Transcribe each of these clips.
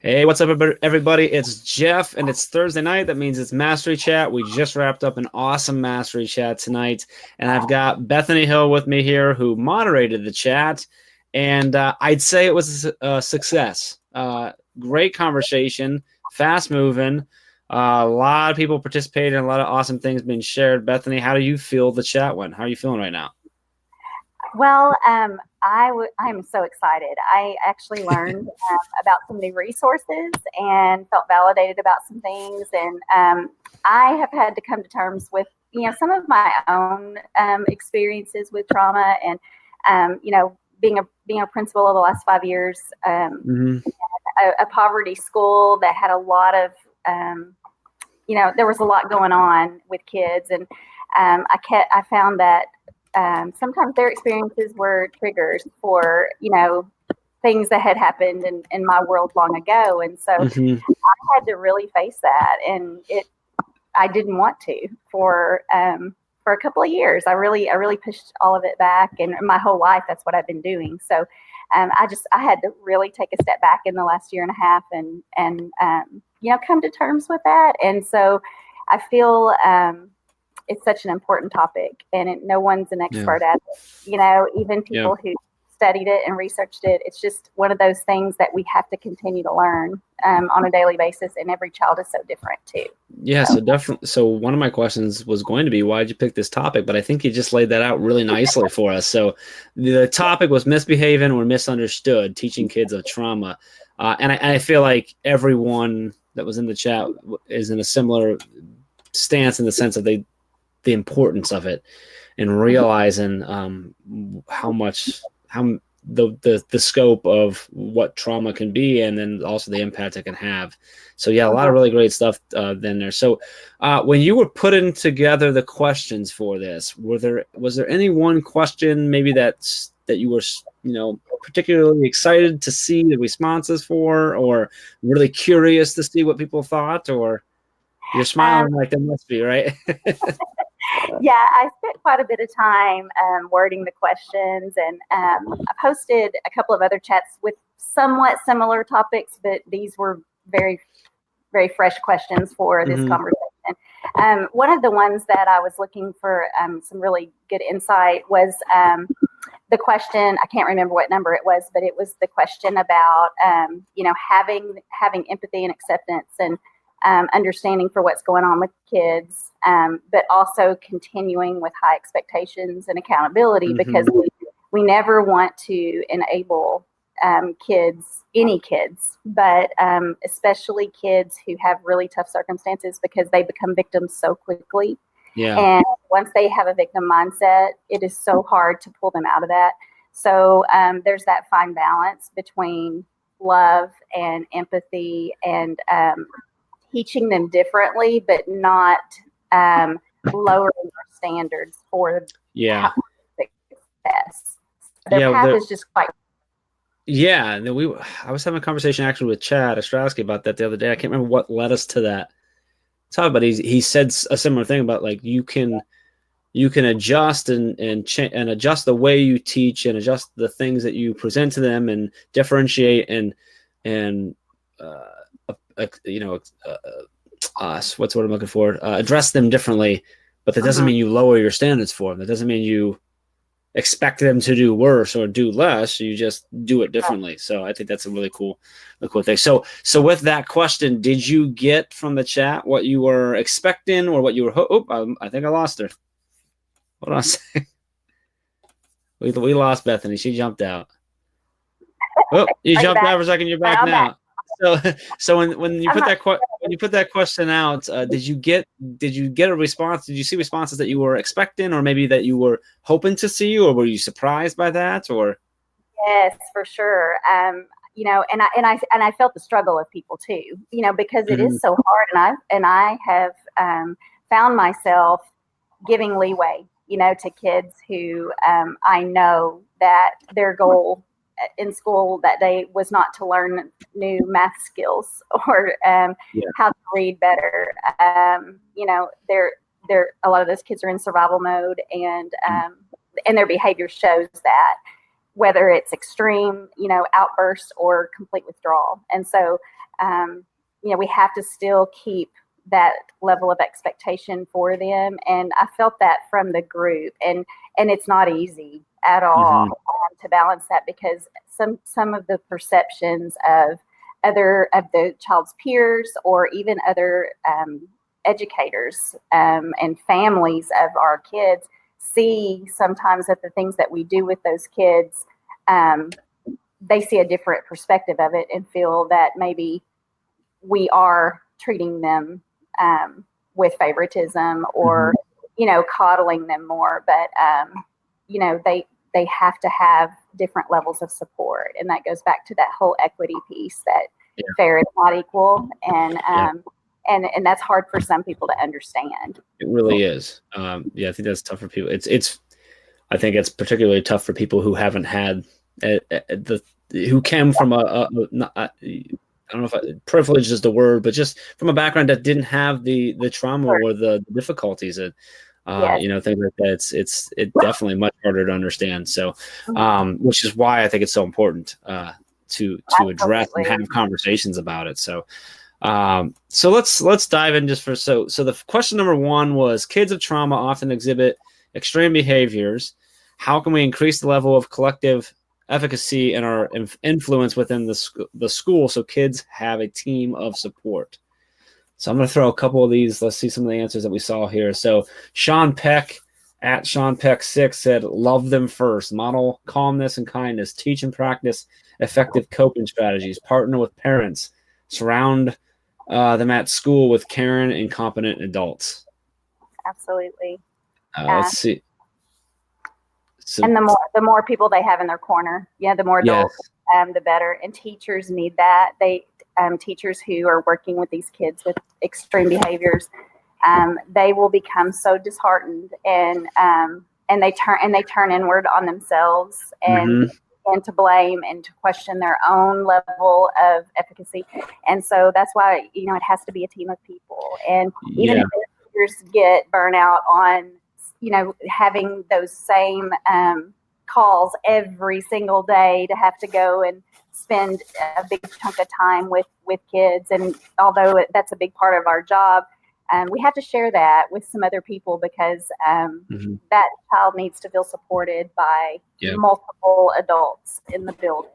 Hey, what's up, everybody? It's Jeff, and it's Thursday night. That means it's Mastery Chat. We just wrapped up an awesome Mastery Chat tonight, and I've got Bethany Hill with me here, who moderated the chat, and I'd say it was a success. Great conversation, fast moving, a lot of people participated, a lot of awesome things being shared. Bethany, how do you feel the chat went? How are you feeling right now? Well, I'm so excited. I actually learned about some new resources and felt validated about some things. And I have had to come to terms with, some of my own experiences with trauma and, being a principal of the last 5 years, a poverty school that had a lot of, there was a lot going on with kids. And I found that sometimes their experiences were triggers for, things that had happened in my world long ago. And so I had to really face that. And I didn't want to for a couple of years. I really pushed all of it back, and my whole life, that's what I've been doing. So I had to really take a step back in the last year and a half and come to terms with that. And so I feel, it's such an important topic, and no one's an expert at it. Even people who studied it and researched it, it's just one of those things that we have to continue to learn on a daily basis, and every child is so different too. Yeah, so definitely. So one of my questions was going to be, why did you pick this topic? But I think you just laid that out really nicely for us. So the topic was misbehaving or misunderstood, teaching kids of trauma. And I feel like everyone that was in the chat is in a similar stance, in the sense of the importance of it, and realizing the scope of what trauma can be, and then also the impact it can have. So yeah, a lot of really great stuff then there. So when you were putting together the questions for this, was there any one question maybe that you were particularly excited to see the responses for, or really curious to see what people thought? Or you're smiling like there must be, right? Yeah, I spent quite a bit of time wording the questions, and I posted a couple of other chats with somewhat similar topics, but these were very, very fresh questions for this conversation. One of the ones that I was looking for some really good insight was the question. I can't remember what number it was, but it was the question about having empathy and acceptance, and understanding for what's going on with kids, but also continuing with high expectations and accountability, because we never want to enable any kids, but especially kids who have really tough circumstances, because they become victims so quickly. Yeah. And once they have a victim mindset, it is so hard to pull them out of that. So there's that fine balance between love and empathy, and teaching them differently, but not lowering our standards for success. Their path is just quite. Yeah, and I was having a conversation actually with Chad Ostrowski about that the other day. I can't remember what led us to that topic, but he said a similar thing about, like, you can adjust and adjust the way you teach, and adjust the things that you present to them, and differentiate and what's what I'm looking for? Address them differently, but that doesn't mean you lower your standards for them. That doesn't mean you expect them to do worse or do less. You just do it differently. So I think that's a really cool thing. So with that question, did you get from the chat what you were expecting, or what you were? I think I lost her. Hold on a second. We lost Bethany. She jumped out. Oh, you jumped out for a second. You're back now. So when you put that question out, did you get a response? Did you see responses that you were expecting, or maybe that you were hoping to see, or were you surprised by that? Or yes, for sure. And I felt the struggle of people too. Because it is so hard, and I have found myself giving leeway, to kids who I know that their goal in school that day was not to learn new math skills, or how to read better. They're a lot of those kids are in survival mode, and their behavior shows that, whether it's extreme, outbursts or complete withdrawal. And so we have to still keep that level of expectation for them. And I felt that from the group, and it's not easy at all to balance that, because some of the perceptions of the child's peers, or even other educators and families of our kids, see sometimes that the things that we do with those kids, they see a different perspective of it and feel that maybe we are treating them with favoritism, or coddling them more. But they have to have different levels of support, and that goes back to that whole equity piece, that fair is not equal, and that's hard for some people to understand. It really is. I think that's tough for people. I think it's particularly tough for people who haven't had who came from I don't know if privilege is the word, but just from a background that didn't have the trauma or the difficulties that, things like that. It's definitely much harder to understand. So, which is why I think it's so important to address and have conversations about it. So, so let's dive in just so the question number one was, kids of trauma often exhibit extreme behaviors. How can we increase the level of collective efficacy and our influence within the school so kids have a team of support? So I'm going to throw a couple of these. Let's see some of the answers that we saw here. So Sean Peck at Sean Peck 6 said, love them first, model calmness and kindness, teach and practice effective coping strategies, partner with parents, surround them at school with caring and competent adults. Absolutely. Let's see. So, and the more people they have in their corner, the more adults, the better. And teachers need that. Teachers who are working with these kids with extreme behaviors, they will become so disheartened, and they turn inward on themselves, and to blame and to question their own level of efficacy. And so that's why it has to be a team of people. And even if teachers get burnout on having those same calls every single day, to have to go and spend a big chunk of time with kids. And although that's a big part of our job, we have to share that with some other people, because that child needs to feel supported by multiple adults in the building.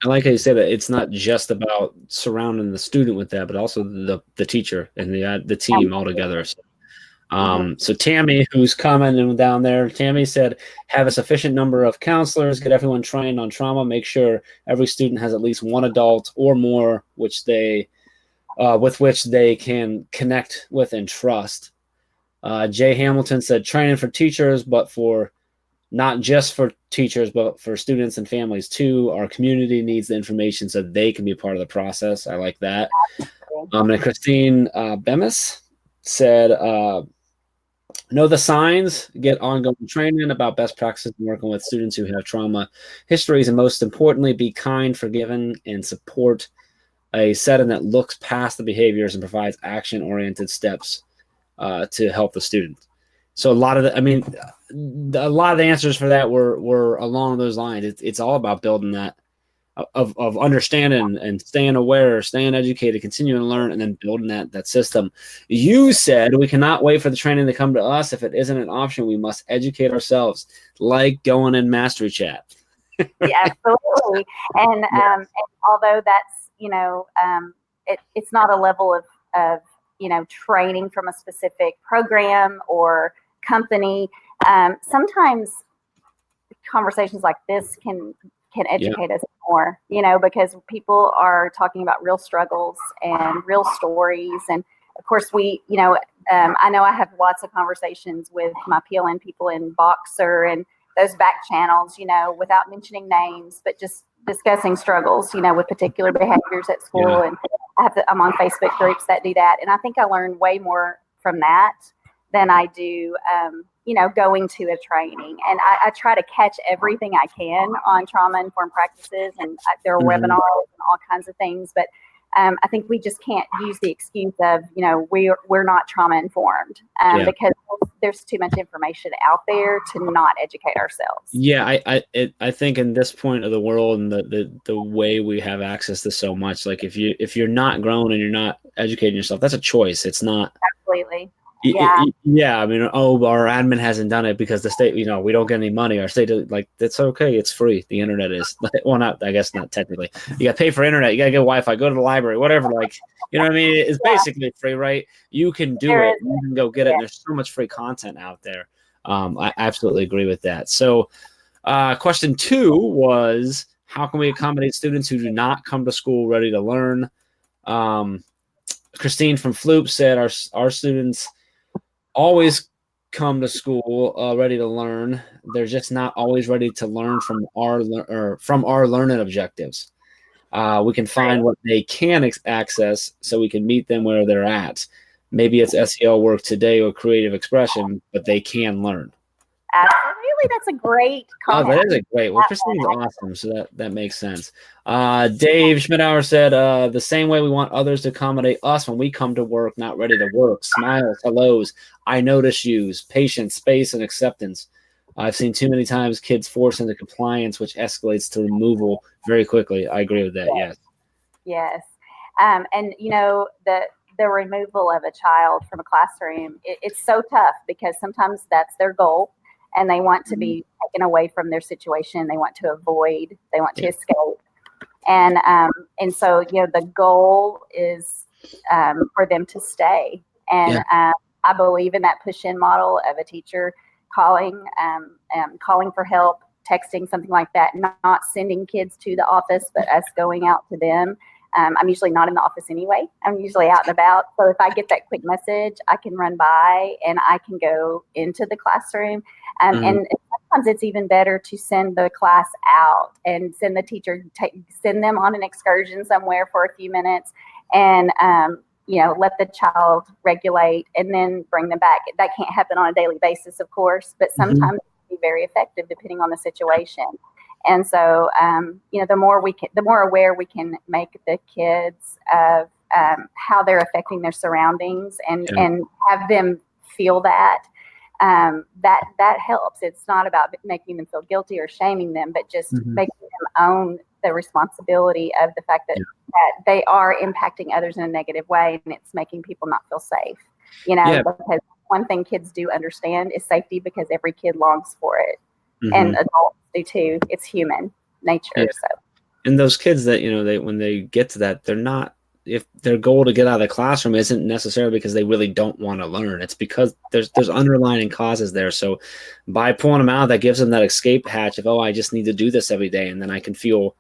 I like how you say that it's not just about surrounding the student with that, but also the teacher and the team altogether. So Tammy, who's commenting down there, Tammy said, have a sufficient number of counselors, get everyone trained on trauma, make sure every student has at least one adult or more with which they can connect with and trust. Jay Hamilton said, training for teachers, but not just for teachers, but for students and families too. Our community needs the information so they can be part of the process. I like that. And Christine Bemis said, know the signs, get ongoing training about best practices in working with students who have trauma histories, and most importantly, be kind, forgiving, and support a setting that looks past the behaviors and provides action-oriented steps to help the student. So a lot of the answers for that were along those lines. It's all about building that of understanding and staying aware, staying educated, continuing to learn, and then building that system. You said we cannot wait for the training to come to us. If it isn't an option, we must educate ourselves, like going in mastery chat. Yeah, absolutely. And although that's it's not a level of training from a specific program or company. Sometimes conversations like this can educate us more, because people are talking about real struggles and real stories. And of course I know I have lots of conversations with my PLN people in Boxer and those back channels, without mentioning names, but just discussing struggles, with particular behaviors at school. And I'm on Facebook groups that do that. And I think I learned way more from that than I do, going to a training. And I try to catch everything I can on trauma-informed practices, and there are webinars and all kinds of things. But I think we just can't use the excuse of, we're not trauma informed, because there's too much information out there to not educate ourselves. Yeah, I think in this point of the world and the way we have access to so much, like if you're not grown and you're not educating yourself, that's a choice. It's not. Absolutely. Yeah. I mean, our admin hasn't done it because the state, we don't get any money. Our state, like, it's okay. It's free. The internet is, well, I guess not technically. You got to pay for internet. You got to get Wi-Fi. Go to the library. Whatever. Like, you know what I mean? It's basically free, right? You can do it. You can go get it. And there's so much free content out there. I absolutely agree with that. So, question 2 was, how can we accommodate students who do not come to school ready to learn? Christine from Floop said our students always come to school ready to learn. They're just not always ready to learn from our learning objectives. We can find what they can access so we can meet them where they're at. Maybe it's SEL work today or creative expression, but they can learn. Absolutely. That's a great comment. Oh, that is a great. Well, Christine's awesome, so that makes sense. Dave Schmidauer said, the same way we want others to accommodate us when we come to work not ready to work. Smiles, hellos, I notice yous, patience, space, and acceptance. I've seen too many times kids forced into compliance, which escalates to removal very quickly. I agree with that, yes. Yes. And, the removal of a child from a classroom, it's so tough because sometimes that's their goal and they want to be taken away from their situation. They want to avoid, they want to escape. And so, the goal is for them to stay. And I believe in that push-in model of a teacher calling for help, texting, something like that, not sending kids to the office, but us going out to them. I'm usually not in the office anyway. I'm usually out and about. So if I get that quick message, I can run by and I can go into the classroom. And sometimes it's even better to send the class out and send the teacher, send them on an excursion somewhere for a few minutes and, let the child regulate and then bring them back. That can't happen on a daily basis, of course, but sometimes it can be very effective depending on the situation. And so, the more aware we can make the kids of how they're affecting their surroundings and have them feel that helps. It's not about making them feel guilty or shaming them, but just making them own the responsibility of the fact that they are impacting others in a negative way, and it's making people not feel safe. Because one thing kids do understand is safety, because every kid longs for it, and adults do too. It's human nature. So, and those kids that when they get to that, they're not. If their goal to get out of the classroom isn't necessarily because they really don't want to learn, it's because there's underlying causes there. So by pulling them out, that gives them that escape hatch of, I just need to do this every day, and then I can feel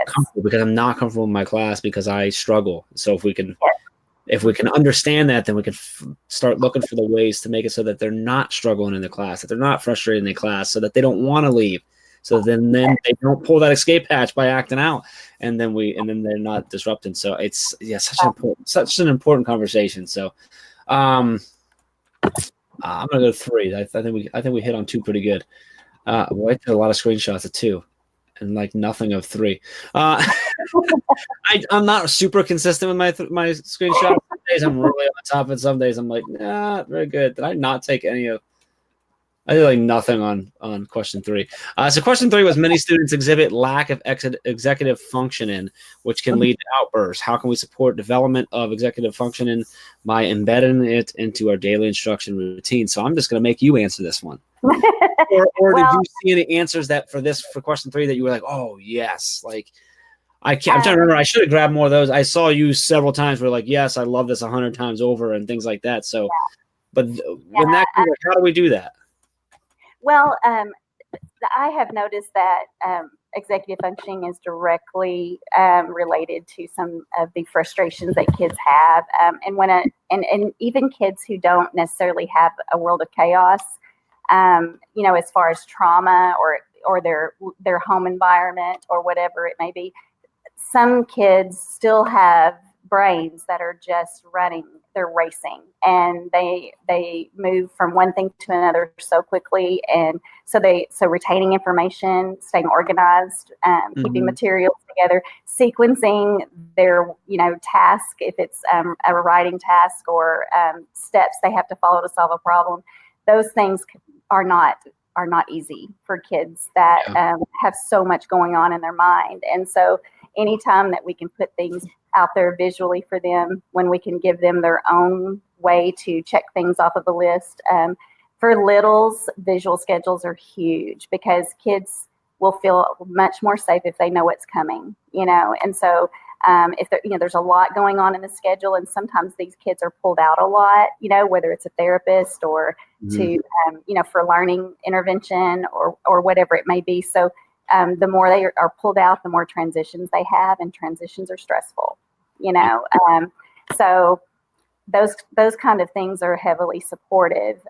comfortable because I'm not comfortable in my class because I struggle. So if we can understand that, then we can start looking for the ways to make it so that they're not struggling in the class, that they're not frustrated in the class, so that they don't want to leave. So then they don't pull that escape hatch by acting out, and then they're not disrupting. So it's such an important conversation. So I'm gonna go 3. I think we hit on 2 pretty good. I took a lot of screenshots of 2, and like nothing of 3. I'm not super consistent with my screenshots. Some days I'm really on top, and some days I'm like, nah, very good. Did I not take any of? I did like nothing on question 3. So question 3 was, many students exhibit lack of executive functioning, which can lead to outbursts. How can we support development of executive functioning by embedding it into our daily instruction routine? So I'm just going to make you answer this one. or did you see any answers for question 3 that you were like, oh yes, like I'm trying to remember. I should have grabbed more of those. I saw you several times where like, yes, I love this 100 times over and things like that. So, but when that comes, how do we do that? Well, I have noticed that executive functioning is directly related to some of the frustrations that kids have, and even kids who don't necessarily have a world of chaos, as far as trauma or their home environment or whatever it may be. Some kids still have brains that are just running, they're racing, and they move from one thing to another so quickly. And so retaining information, staying organized, keeping materials together, sequencing their, task, if it's a writing task or steps they have to follow to solve a problem. Those things are not easy for kids that have so much going on in their mind. And so anytime that we can put things out there visually for them, when we can give them their own way to check things off of a list. For littles, visual schedules are huge because kids will feel much more safe if they know what's coming, and so if there's a lot going on in the schedule, and sometimes these kids are pulled out a lot, whether it's a therapist or to, for learning intervention or whatever it may be. So the more they are pulled out, the more transitions they have, and transitions are stressful, so those kind of things are heavily supportive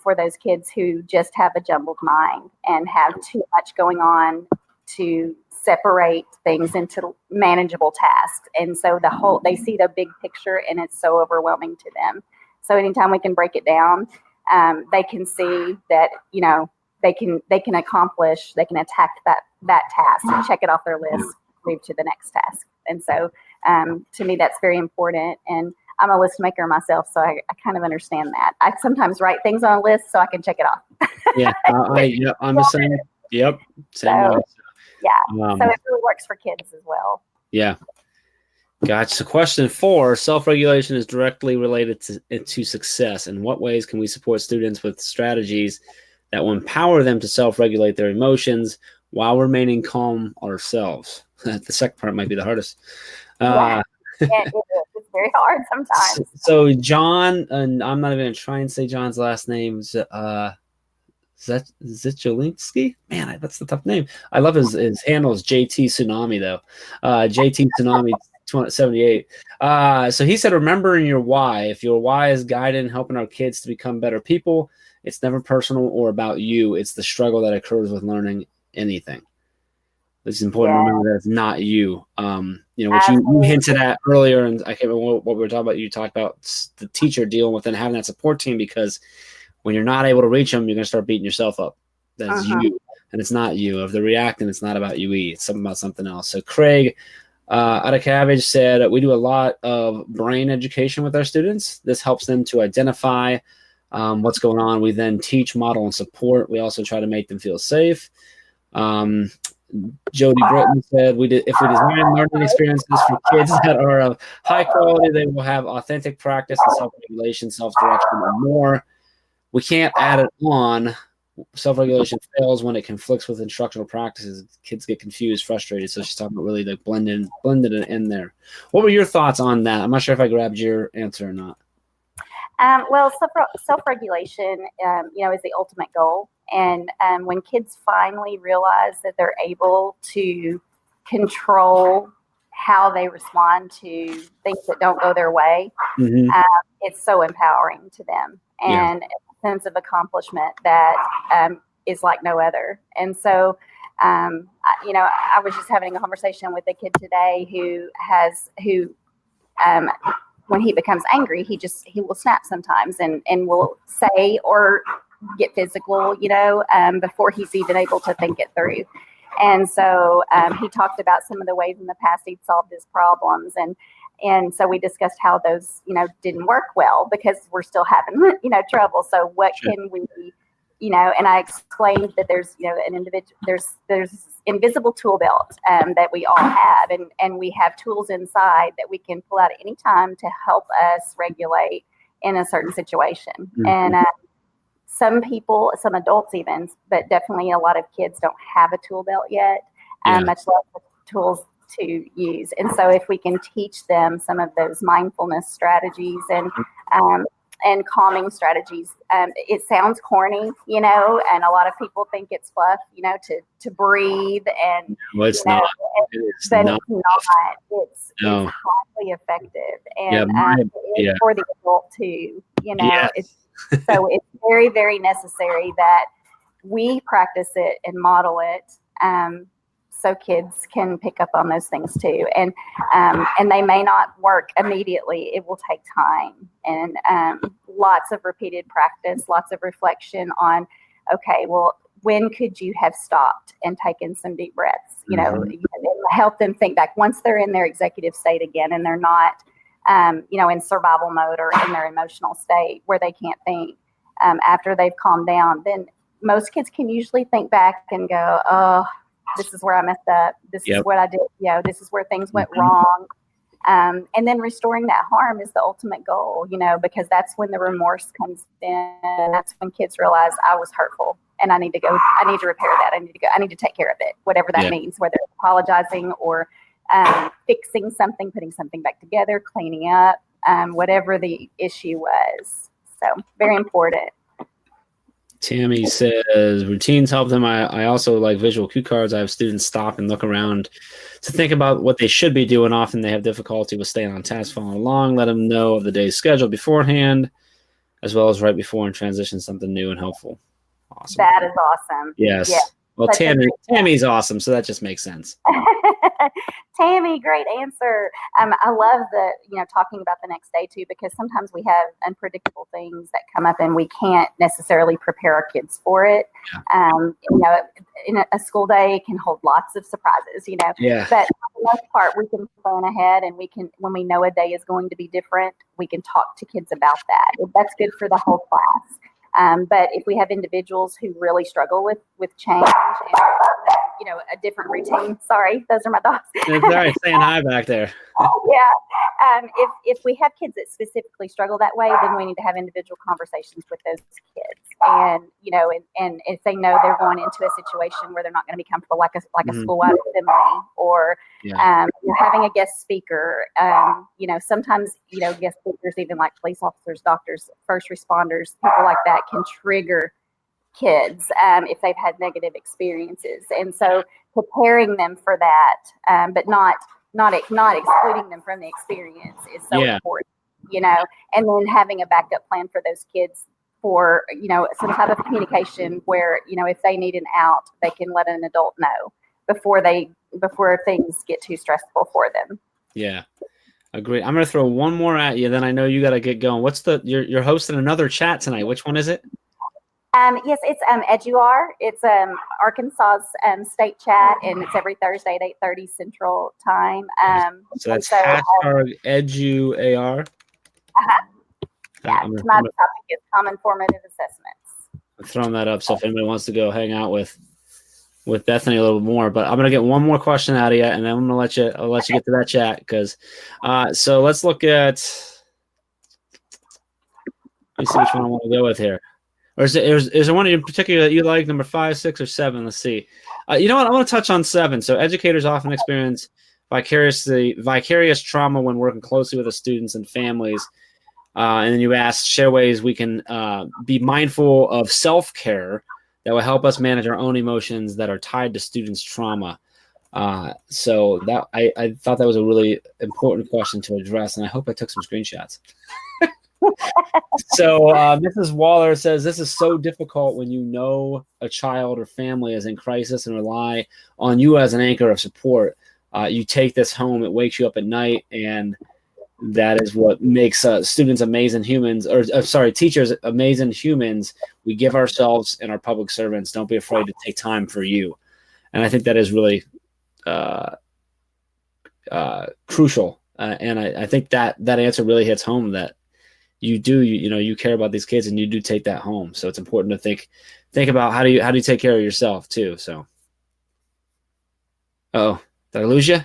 for those kids who just have a jumbled mind and have too much going on to separate things into manageable tasks. And so they see the big picture, and it's so overwhelming to them. So anytime we can break it down, they can see that, they can accomplish, they can attack that task, check it off their list, move to the next task. And so to me, that's very important. And I'm a list maker myself, so I kind of understand that. I sometimes write things on a list so I can check it off. I'm the same. Yep. Same way. Yeah. So it really works for kids as well. Yeah. Gotcha. So question 4, self-regulation is directly related to success. In what ways can we support students with strategies that will empower them to self-regulate their emotions while remaining calm ourselves? The second part might be the hardest. It's very hard sometimes. So John, and I'm not even going to try and say John's last name. Zitchelinsky? Man, that's the tough name. I love his handle is JT Tsunami, though. JT Tsunami 78. So he said, remembering your why. If your why is guided in helping our kids to become better people, it's never personal or about you. It's the struggle that occurs with learning anything. It's important to remember that it's not you. Which you hinted at earlier, and I can't remember what we were talking about. You talked about the teacher dealing with and having that support team, because when you're not able to reach them, you're going to start beating yourself up. That's you, and it's not you. If they're reacting, it's not about you. It's something about something else. So Craig out of Cabbage said, we do a lot of brain education with our students. This helps them to identify what's going on. We then teach, model, and support. We also try to make them feel safe. Jody Britton said, if we design learning experiences for kids that are of high quality, they will have authentic practice and self-regulation, self-direction, and more. We can't add it on. Self-regulation fails when it conflicts with instructional practices. Kids get confused, frustrated. So she's talking about really like blended it in there. What were your thoughts on that? I'm not sure if I grabbed your answer or not. Well, self-regulation, is the ultimate goal. And when kids finally realize that they're able to control how they respond to things that don't go their way, it's so empowering to them, and a sense of accomplishment that is like no other. And so, I was just having a conversation with a kid today who when he becomes angry, he will snap sometimes and will say or get physical, before he's even able to think it through. And so he talked about some of the ways in the past he'd solved his problems. And so we discussed how those, didn't work well because we're still having, trouble. So what can we, and I explained that there's, an individual, there's invisible tool belt that we all have. And we have tools inside that we can pull out at any time to help us regulate in a certain situation. And some people, some adults even, but definitely a lot of kids don't have a tool belt yet, much less tools to use. And so if we can teach them some of those mindfulness strategies and calming strategies, it sounds corny, and a lot of people think it's fluff, to breathe and. Well, it's not. It's not. It's highly effective, and it's for the adult too. So it's very, very necessary that we practice it and model it, so kids can pick up on those things too. And they may not work immediately. It will take time and lots of repeated practice, lots of reflection on, okay, well, when could you have stopped and taken some deep breaths? You know, help them think back once they're in their executive state again and they're not, in survival mode or in their emotional state where they can't think. After they've calmed down, then most kids can usually think back and go, oh, this is where I messed up. This is what I did. This is where things went wrong. And then restoring that harm is the ultimate goal, because that's when the remorse comes in. And that's when kids realize I was hurtful and I need to repair that. I need to take care of it, whatever that means, whether it's apologizing or fixing something, putting something back together, cleaning up, whatever the issue was. So very important. Tammy says routines help them. I also like visual cue cards. I have students stop and look around to think about what they should be doing. Often they have difficulty with staying on task, following along. Let them know of the day's schedule beforehand, as well as right before, and transition something new and helpful. Awesome. That is awesome. Yes. Yeah. Well, Tammy's awesome, so that just makes sense. Tammy, great answer. I love talking about the next day too, because sometimes we have unpredictable things that come up and we can't necessarily prepare our kids for it. Yeah. In a school day can hold lots of surprises, Yeah. But for the most part, we can plan ahead and we can, when we know a day is going to be different, we can talk to kids about that. That's good for the whole class. But if we have individuals who really struggle with change and, a different routine, sorry, those are my dogs. It's all right, saying hi back there. Yeah. If we have kids that specifically struggle that way, then we need to have individual conversations with those kids. And, and if they know they're going into a situation where they're not going to be comfortable, like a school-wide assembly or, having a guest speaker, sometimes, guest speakers, even like police officers, doctors, first responders, people like that can trigger kids if they've had negative experiences. And so preparing them for that, but not excluding them from the experience is so important, and then having a backup plan for those kids for, some type of communication where, if they need an out, they can let an adult know before things get too stressful for them. Yeah. Agree. I'm going to throw one more at you. Then I know you got to get going. You're hosting another chat tonight. Which one is it? Yes, it's EduAR. It's Arkansas's state chat, and it's every Thursday at 8:30 Central Time. So that's hashtag EduAR. Yeah, my topic is common formative assessments. I'm throwing that up, so if anybody wants to go hang out with Bethany a little bit more, but I'm gonna get one more question out of you, and then I'll let you get to that chat because. So let's look at. Let me see which one I want to go with here. Or is there one in particular that you like, number 5, 6, or 7? Let's see. You know what? I want to touch on 7. So educators often experience vicarious trauma when working closely with the students and families. And then you ask, share ways we can be mindful of self-care that will help us manage our own emotions that are tied to students' trauma. So that I thought that was a really important question to address, and I hope I took some screenshots. So Mrs. Waller says, this is so difficult when you know a child or family is in crisis and rely on you as an anchor of support. You take this home, it wakes you up at night, and that is what makes students amazing humans, teachers amazing humans. We give ourselves and our public servants. Don't be afraid to take time for you. And I think that is really crucial. And I think that answer really hits home that you care about these kids and you do take that home. So it's important to think about how do you take care of yourself too. So, did I lose you?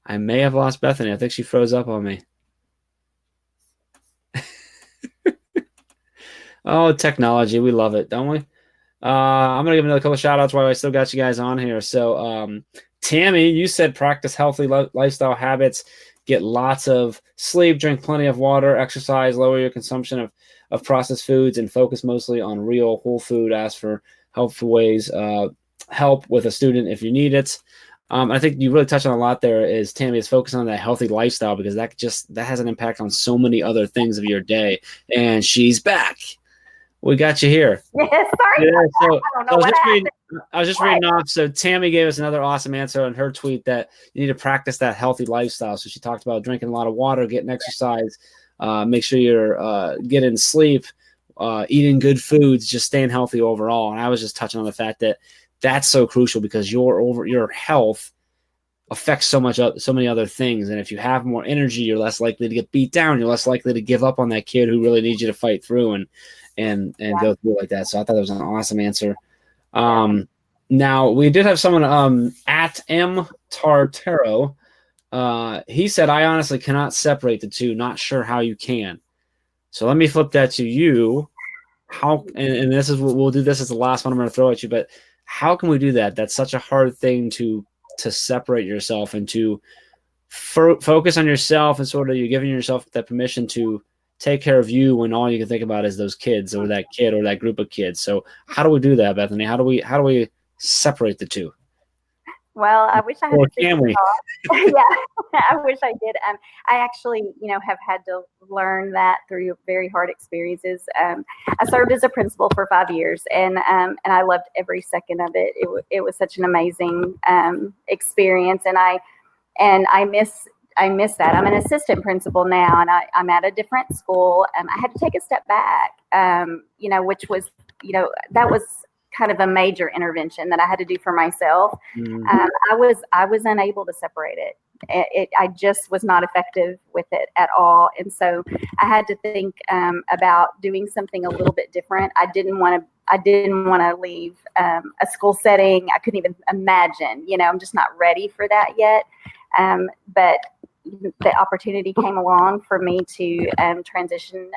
I may have lost Bethany. I think she froze up on me. Oh, technology. We love it, don't we? I'm going to give another couple of shout outs while I still got you guys on here. So, Tammy, you said practice healthy lifestyle habits, get lots of sleep, drink plenty of water, exercise, lower your consumption of processed foods, and focus mostly on real whole food. Ask for helpful ways, help with a student if you need it. I think you really touched on a lot there is Tammy is focusing on that healthy lifestyle because that has an impact on so many other things of your day. And she's back. We got you here. Yeah, sorry. Yeah, so I was just I was just reading off. So Tammy gave us another awesome answer on her tweet that you need to practice that healthy lifestyle. So she talked about drinking a lot of water, getting exercise, make sure you're getting sleep, eating good foods, just staying healthy overall. And I was just touching on the fact that that's so crucial because your health affects so many other things. And if you have more energy, you're less likely to get beat down. You're less likely to give up on that kid who really needs you to fight through and go through like that. So I thought that was an awesome answer. Now we did have someone at M Tartaro. He said, I honestly cannot separate the two. Not sure how you can. So let me flip that to you. How, and this is what we'll do. This is the last one I'm going to throw at you, but how can we do that? That's such a hard thing to separate yourself and to focus on yourself, and sort of you're giving yourself that permission to take care of you when all you can think about is those kids or that kid or that group of kids. So how do we do that, Bethany? How do we separate the two? Well, I wish I had. Or can we? Yeah, I wish I did. I actually, have had to learn that through very hard experiences. I served as a principal for 5 years, and I loved every second of it. It was such an amazing experience, and I miss that. I'm an assistant principal now, and I'm at a different school. I had to take a step back, which was, that was kind of a major intervention that I had to do for myself. I was unable to separate it. I just was not effective with it at all. And so I had to think about doing something a little bit different. I didn't want to leave a school setting. I couldn't even imagine, I'm just not ready for that yet. But the opportunity came along for me to transition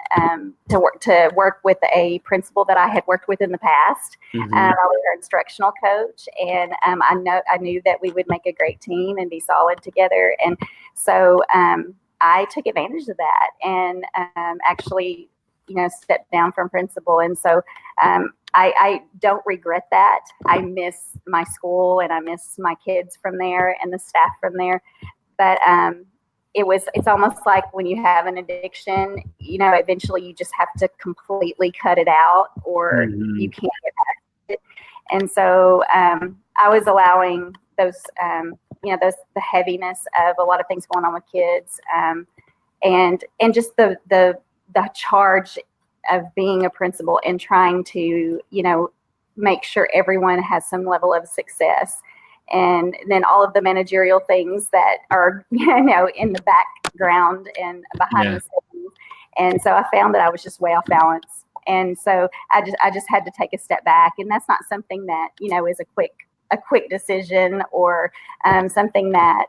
to work with a principal that I had worked with in the past. I was her instructional coach, and I knew that we would make a great team and be solid together. And so I took advantage of that and actually, stepped down from principal. And so I don't regret that. I miss my school and I miss my kids from there and the staff from there. But it's almost like when you have an addiction, eventually you just have to completely cut it out or you can't get back to it. And so I was allowing those, the heaviness of a lot of things going on with kids, and just the charge of being a principal and trying to, make sure everyone has some level of success. And then all of the managerial things that are, in the background and behind the scenes. And so I found that I was just way off balance. And so I just had to take a step back. And that's not something that, is a quick decision or something that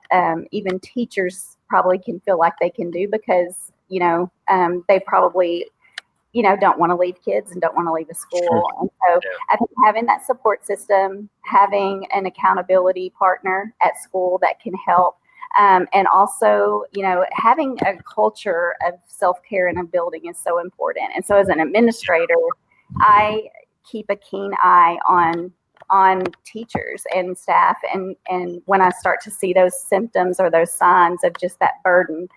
even teachers probably can feel like they can do because, they probably don't want to leave kids and don't want to leave a school. Sure. And so I think having that support system, having an accountability partner at school that can help, and also, having a culture of self-care in a building is so important. And so as an administrator, I keep a keen eye on teachers and staff. And when I start to see those symptoms or those signs of just that burden,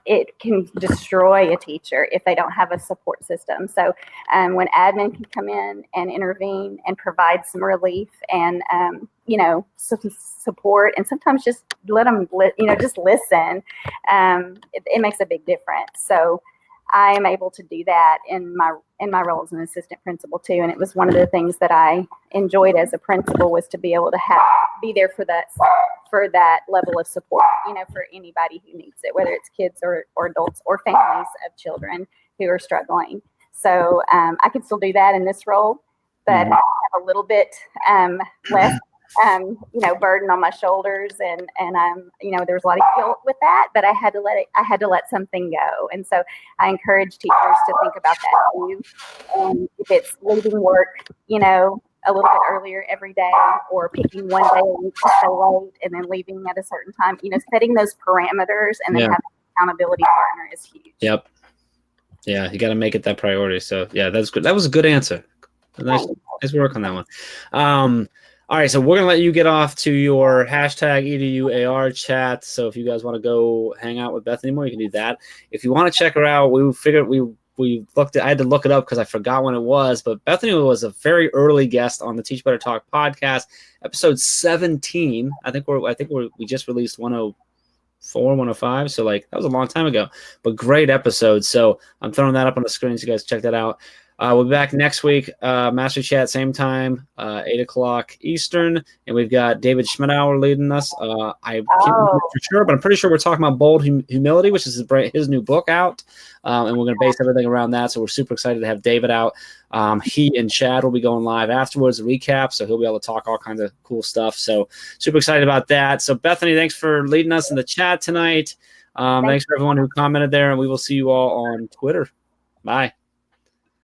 it can destroy a teacher if they don't have a support system. So when admin can come in and intervene and provide some relief and some support, and sometimes just let them just listen, it makes a big difference. So I am able to do that in my role as an assistant principal too. And it was one of the things that I enjoyed as a principal, was to be able to be there for that level of support, for anybody who needs it, whether it's kids or adults or families of children who are struggling. So I can still do that in this role, but I have a little bit less burden on my shoulders, and there was a lot of guilt with that, but I had to let something go. And so I encourage teachers to think about that too. And if it's leaving work, a little bit earlier every day, or picking one day a week to stay late and then leaving at a certain time, setting those parameters and then having an accountability partner is huge. Yep. Yeah, you got to make it that priority. So yeah, that's good. That was a good answer. Nice work on that one. All right, so we're gonna let you get off to your hashtag EDUAR chat. So if you guys want to go hang out with Bethany more, you can do that. If you want to check her out, we figured we I had to look it up because I forgot when it was, but Bethany was a very early guest on the Teach Better Talk podcast, episode 17. I think we just released 104, 105. So like that was a long time ago, but great episode. So I'm throwing that up on the screen so you guys check that out. We'll be back next week, Master Chat, same time, 8 o'clock Eastern, and we've got David Schmidauer leading us. I can't remember for sure, but I'm pretty sure we're talking about Bold Humility, which is his new book out, and we're going to base everything around that. So we're super excited to have David out. He and Chad will be going live afterwards, a recap, so he'll be able to talk all kinds of cool stuff. So super excited about that. So Bethany, thanks for leading us in the chat tonight. Thanks for everyone who commented there, and we will see you all on Twitter. Bye.